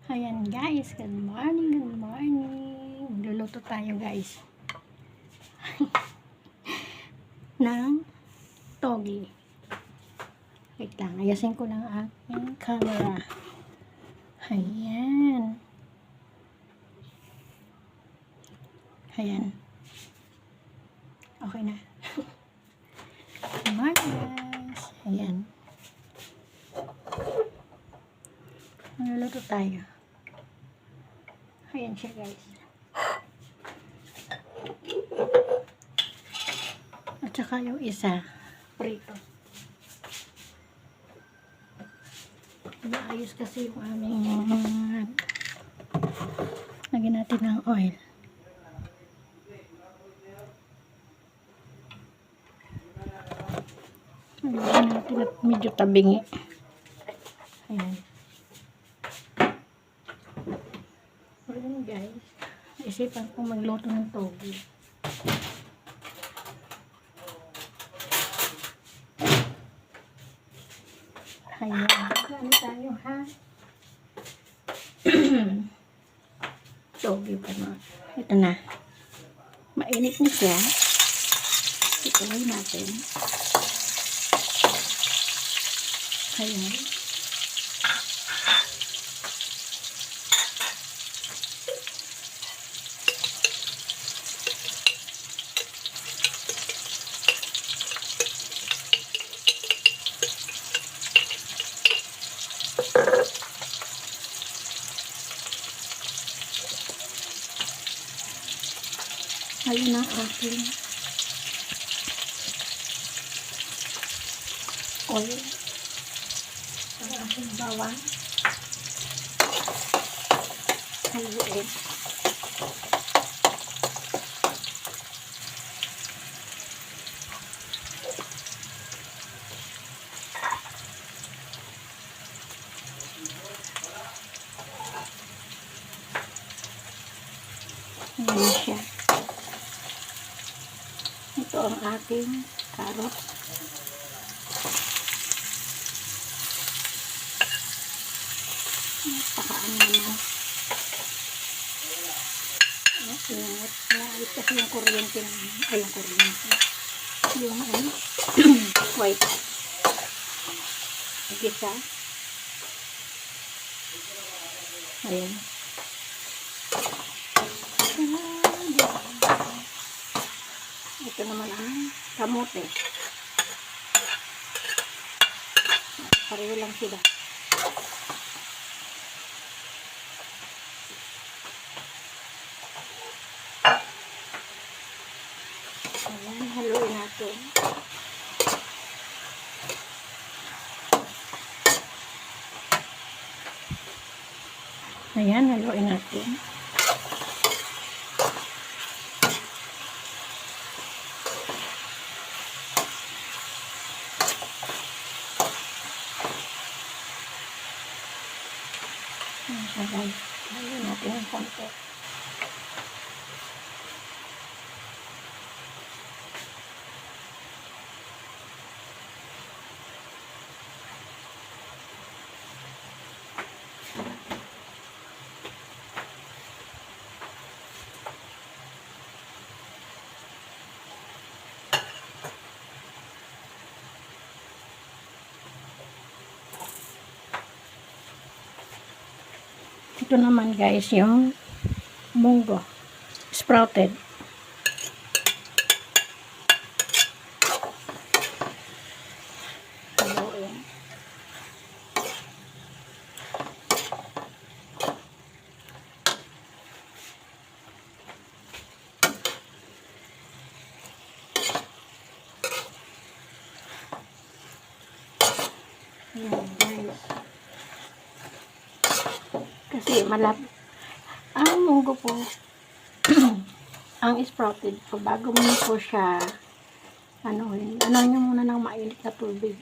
Ayan guys, good morning, good morning. Magluluto tayo guys ng togi. Wait lang, ayasin ko lang aking camera. Ayan. Ayan. Okay na. Good morning guys. Ayan. Magluluto tayo. Ayan siya guys. At saka yung isa, prito. Naayos kasi yung aming lagyan natin ng oil. Lagyan natin at medyo tabingi. Ayan. Ayan guys. Isipan kong magluto ng togi. Ayan. Ano tayo ha? Togi pa na. Ito na. Mainit na siya. Ituloy natin. Ayan. Ayun ang aking oil. Ang aking bawang. Haluin. Ayan siya. Ito ang aking carrot. Pakaan naman. Ingat. Naayos kasi yung kuryente naman. Ay, yung kuryente. Yung white. Gisa. Ayan. Ito naman ang kamote. Pareho lang sila. Ayan, haluin natin. Ayan, haluin natin. Ayan, haluin natin ang konti. Ito naman guys yung munggo sprouted. Haluin. Ayan guys. Kasi ang munggo po ang sprouted po bago mo po siya ano nyo muna ng mainit na tubig,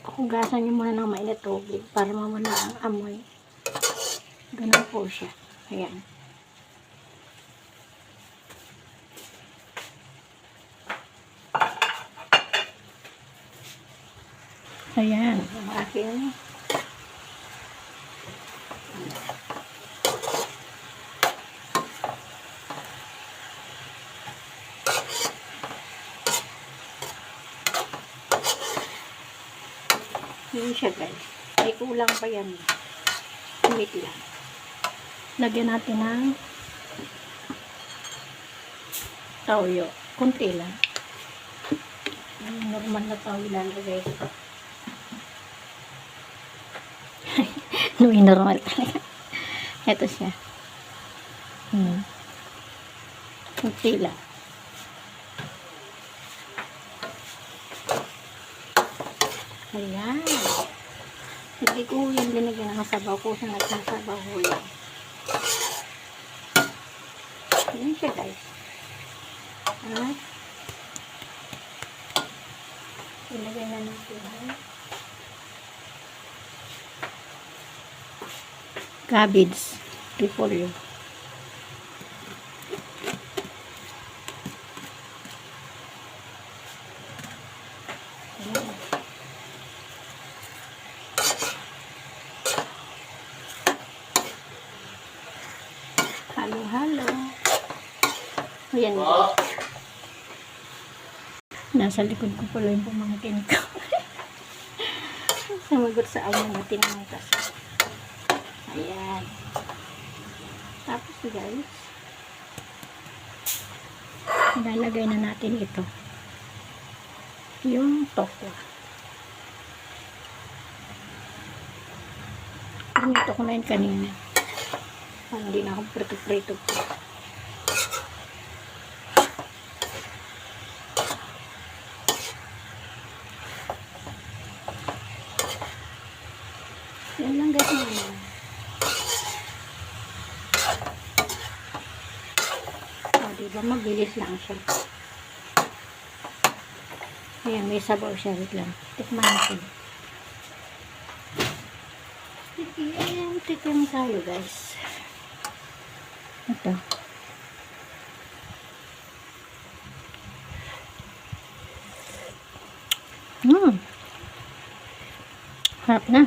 hugasan nyo muna ng mainit na tubig para mawala ang amoy. Ganun po siya. Ayan. Ayan ang aking siya guys. May kulang pa yan. Wait lang. Lagyan natin ng toyo. Kunti lang. Normal na toyo lang guys. No, normal talaga. Ito siya. Kunti lang. Ayan. Hindi ko yung linagyan ng sabaw ko sa nagsasabaw ko yan. Ayan siya guys. At ilagay na natin cabbage, repolyo. Halo-halo. Ayan guys. Nasa likod ko pala yung pamangkin ko. Sumagot sa amo natin ng kasi. Ayan. Tapos guys, ilalagay na natin ito. Yung tokwa. Pinito ko na yun kanina. Hindi na akong prito-prito po. Yan lang guys naman. Diba mabilis lang siya. Ayan, may sabaw siya. Wait lang. Tikman natin. Tikim tayo guys. Ito. Harap na.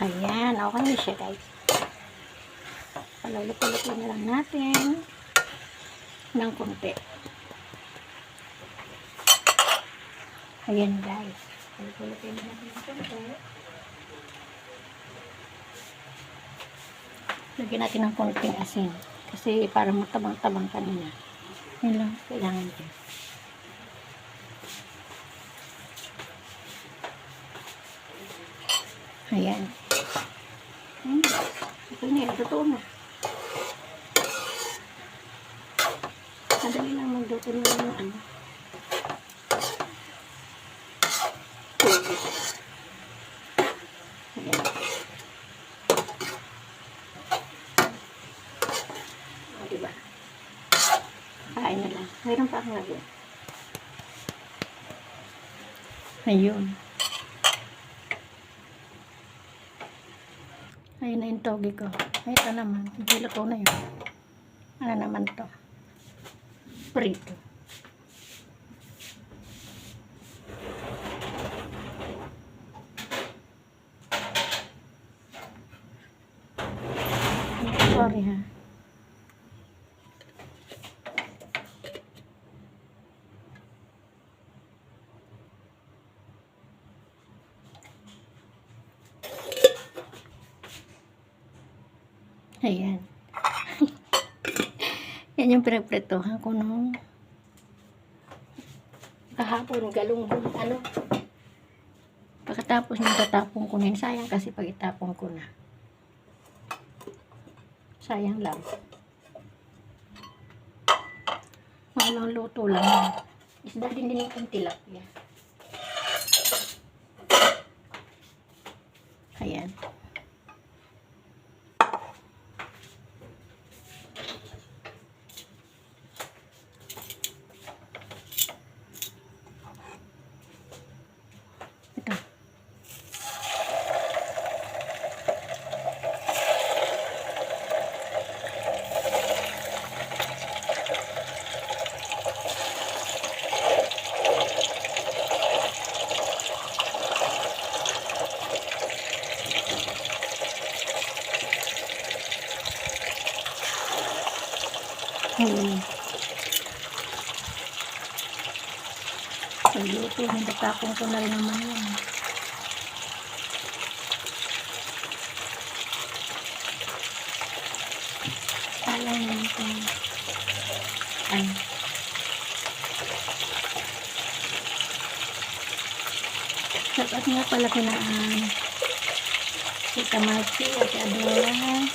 Ayan, okay na siya guys. Paluluto-luto na lang natin ng konti. Ayan guys. Paluluto na natin ng konti. Lagyan natin ng konting asin. Kasi para matabang-tabang kanina. Yan lang. Kailangan ko. Ayan. Okay na yan. Totoo na. Madali lang magluto na yung ano. Ayan. O, diba? Kain na lang. Mayroon pa akong lagyan. Ayun. Ayun na yung togi ko. Ay, ito naman. Hilo ko na yun. Ano naman to? Prito. Sorry ha. Ayan. Yan yung pinagpretohan ko nung kahapon, galunggong, ano. Pagkatapos nung tatapon ko na yun, sayang kasi pag itapon ko na. Sayang lang. Walang luto lang. Isda din yung tilapia. Ayan. Ito. Pagluto, natatapon ko na rin naman yan. Alam natin. Ay. Sapat nga pala kinaan. Si Tamati, Ate Adora,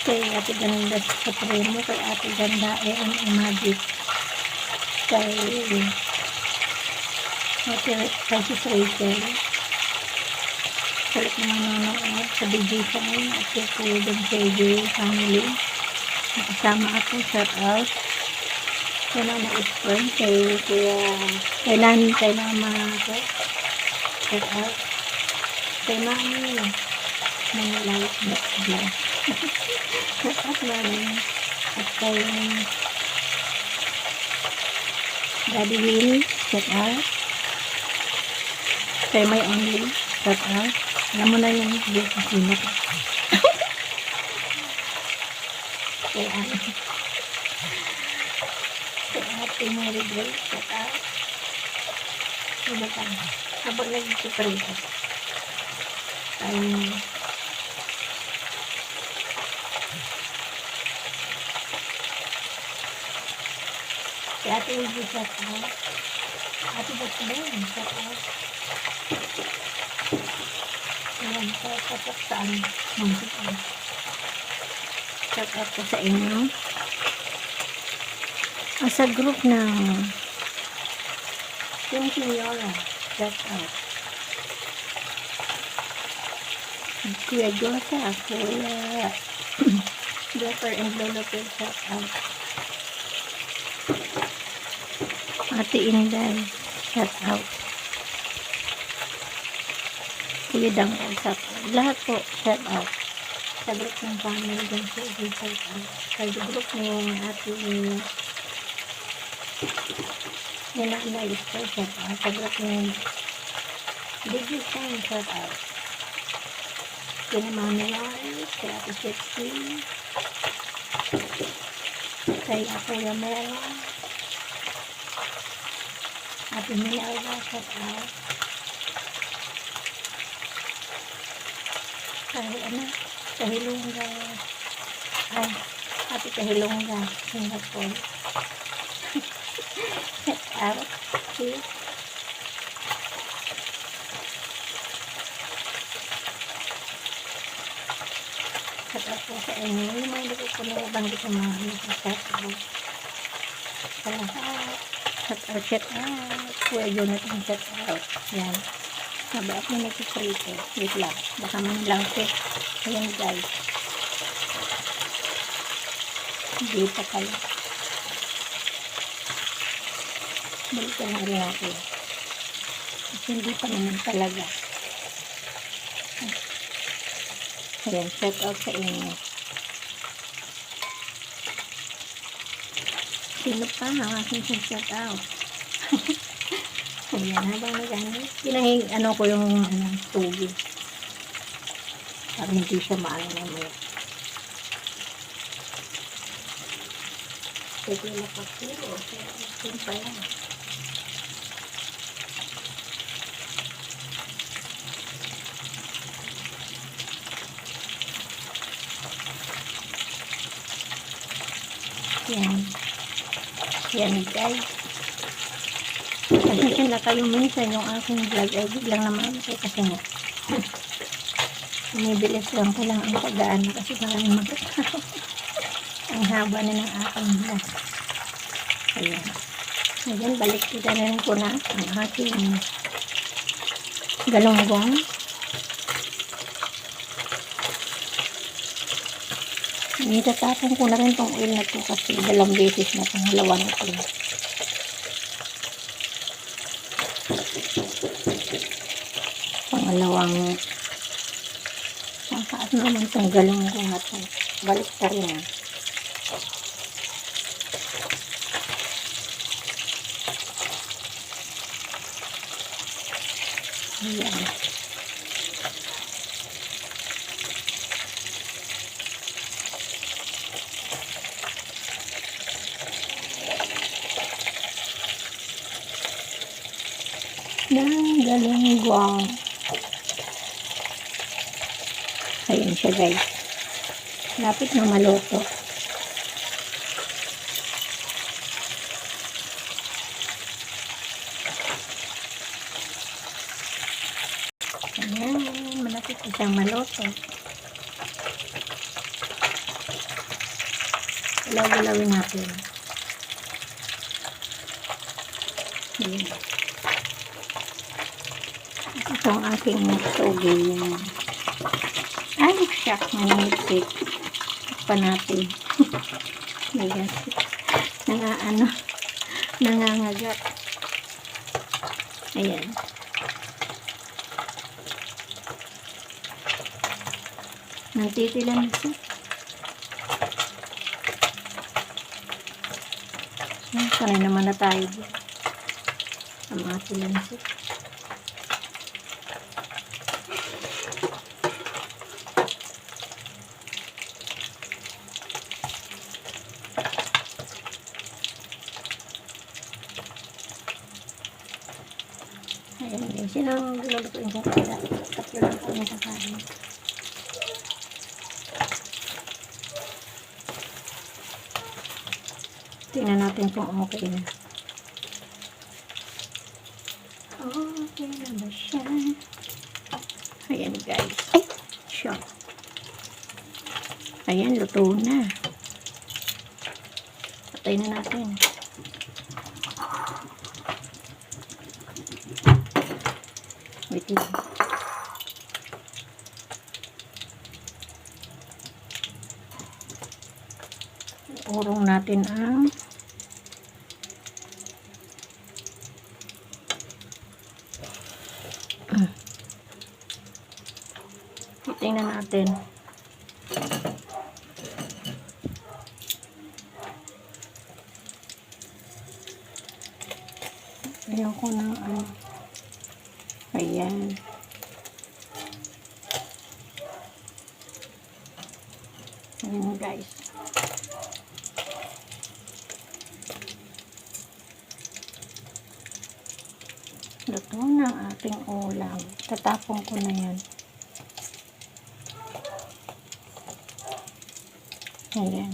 kay Ate Ganda sa Primo, kay Ate Ganda Magic, kay Sis Rachel, salit naman nanonood sa DJ sa ngayon, at kay Kuya KJ family, nakasama ako, shout out, kay Mama Espon, kay Nani, kay Mama ako, shout out, kay Mami, mga light next vlog. Shout out Mami. At kay Daddy Will, shout out. Kay My Only, shout out. Alam mo na yung sino ko. Kay Ate. Kay Ate Mary Grace, shout out. Sino ka? Habang nag-separate. Si Ate Uji, shout out. Ate Batman, shout out. Ayan, shout out saan? Shout out ko sa inyo. Sa group ng Team Senyora, shout out. Kuya Josa, Kuya Dapper and Lolo Pil, shout out. Ate Inday, shout out. Kuya Dangko, shout out. Lahat po, shout out. Sa group ng family dyan po, shout out. Sa group ng Ate Nanay, shout out. Sa group ng Biggie Time, shout out. Kaya Mami Rice, kay Ate Sexy, kay Ate Yamela, Ate Minalva, shout out. Kay Hilongga, Ate Kahilongga, Singapore, shout out. Shout out po sa inyo. Yung mga hindi ko nabanggit sa mga shout out. Sa lahat. Shout out. Kuya Jonathan, shout out. Yan. Sabi ako na nagsiprito. Wait lang. Baka manilang ko. Ayan guys. Hindi pa kayo. Balikan na rin natin. Kasi hindi pa naman talaga. Ayan, shout out sa inyo. Sino pa ang aking shout out? Ayan, habang nagano. Pinahing, ko yung tubig. Para hindi siya maano naman. Pwede na pa puro. Kaya pa yan. Yan guys. Kasi na kayo minsan yung aking vlog ay biglang naman kasi nga umibilis lang ko lang ang pagdaan kasi maraming magkakaroon. Ang haba na ng aking vlog. Ayan. Ngayon balik kita na rin ko na ang aking galonggong. Itatapon ko na rin tong oil na to kasi dalawang beses na itong halawa na ito. Pangalawang pangkaat naman itong galonggong na ito. Balik ka rin. Ayan. ng galunggong. Ayan siya guys. Lapit na maluto. Ayan, malapit na siyang maluto. Ilaw-ilawin natin. Ayan. Ito ang aking toge yan. Ay, shock, manipit. Pa natin. Ayan. Nangangagat. Ayan. Nantitilan ito. Sanay naman na tayo dyan. Ang mga tilansik. Ayan guys, yun ang lulutuin sa kaya. Tatlo lang po yung kakain. Tingnan natin kung okay na. Okay na ba siya? Ayan guys. Ay! Shock. Ayan, luto na. Patay na natin. Wait lang. Urong natin ang tingnan natin. Ayoko ng ano. Ayan. Ayan guys. Luto na ang ating ulam. Tatapon ko na yan. Ayan.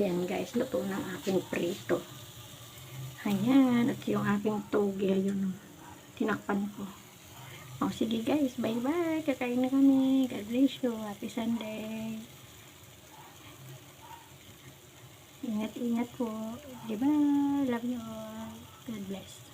Ayan guys, luto ng aking prito. Ayan, at yung aking toge, ayun, tinakpan ko. O, sige guys, bye-bye. Kakain na kami. God bless you. Happy Sunday. Ingat-ingat po. Diba? Love you all. God bless.